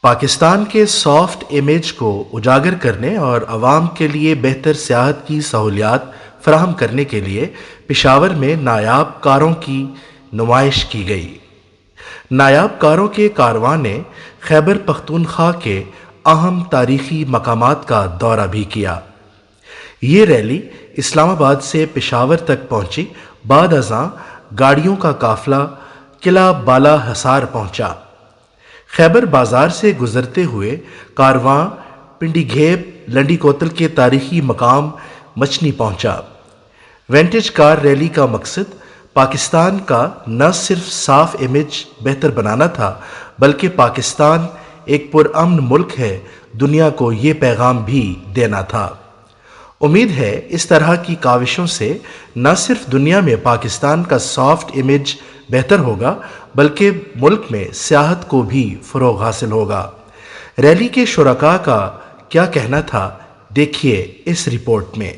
पाकिस्तान के soft image को उजागर करने और आवाम के लिए बेहतर सियाहत की सहूलियात फराहम करने के लिए पेशावर में नायाब कारों की नुमाइश की गई। नायाब कारों के कारवां ने खैबर पख्तूनख्वा के अहम तारीखी मकामात का दौरा भी किया। ये रैली इस्लामाबाद से पेशावर तक पहुंची। बाद अज़ां गाड़ियों का काफिला किला बाला हसार पहुंचा। खैबर बाजार से गुजरते हुए कारवां पिंडी घेप लंडी कोतल के तारीखी मकाम मचनी पहुंचा। वेंटेज कार रैली का मकसद पाकिस्तान का न सिर्फ साफ इमेज बेहतर बनाना था, बल्कि पाकिस्तान एक पुरअमन मुल्क है, दुनिया को ये पैगाम भी देना था। उम्मीद है इस तरह की काविशों से न सिर्फ दुनिया में पाकिस्तान का सॉफ्ट इमेज बेहतर होगा, बल्कि मुल्क में सियाहत को भी फ़रोग़ हासिल होगा। रैली के शुरका का क्या कहना था, देखिए इस रिपोर्ट में।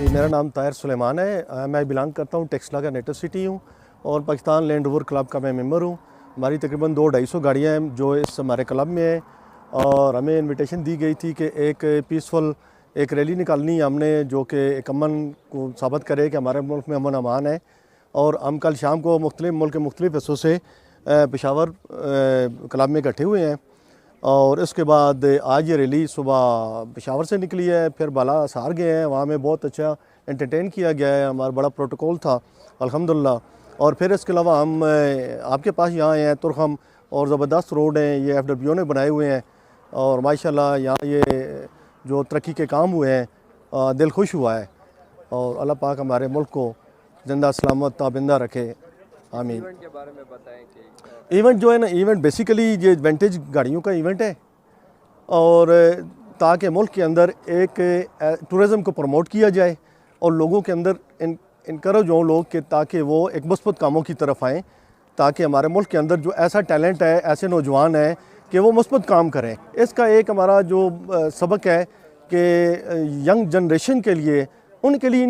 मेरा नाम ताहिर सुलेमान है। मैं बिलोंग करता हूँ टेक्सला का नेटिव सिटी हूँ और पाकिस्तान लैंड रोवर क्लब का मैं मेंबर हूँ। हमारी तकरीबन 200-250 गाड़ियाँ हैं जो इस हमारे क्लब में है और हमें इनविटेशन दी गई थी कि एक पीसफुल एक रैली निकालनी हमने जो कि एक अमन को साबित करे कि हमारे मुल्क में अमन अमान है। और हम कल शाम को मुल्क के मुख्तलिफ हिस्सों से पेशावर क्लब में इकट्ठे हुए हैं और इसके बाद आज ये रैली सुबह पेशावर से निकली है, फिर बाला हसार गए हैं, वहाँ में बहुत अच्छा एंटरटेन किया गया है, हमारा बड़ा प्रोटोकॉल था अल्हम्दुलिल्लाह। और फिर इसके अलावा हम आपके पास यहाँ आए हैं तुरखम और ज़बरदस्त रोड हैं, ये FWO ने बनाए हुए हैं और माशाल्लाह यहाँ ये जो तरक्की के काम हुए हैं दिल खुश हुआ है और अल्लाह पाक हमारे मुल्क को जिंदा सलामत ताबिंदा रखे, आमीन। इवेंट के बारे में बताएं कि इवेंट जो है ना, इवेंट बेसिकली ये विंटेज गाड़ियों का इवेंट है और ताकि मुल्क के अंदर एक टूरिज़म को प्रमोट किया जाए और लोगों के अंदर इनकरेज हों लोग कि ताकि वो एक मुस्बत कामों की तरफ आएँ, ताकि हमारे मुल्क के अंदर जो ऐसा टैलेंट है, ऐसे नौजवान हैं कि वो मुस्बत काम करें। इसका एक हमारा जो सबक है कि यंग जनरेशन के लिए, उनके लिए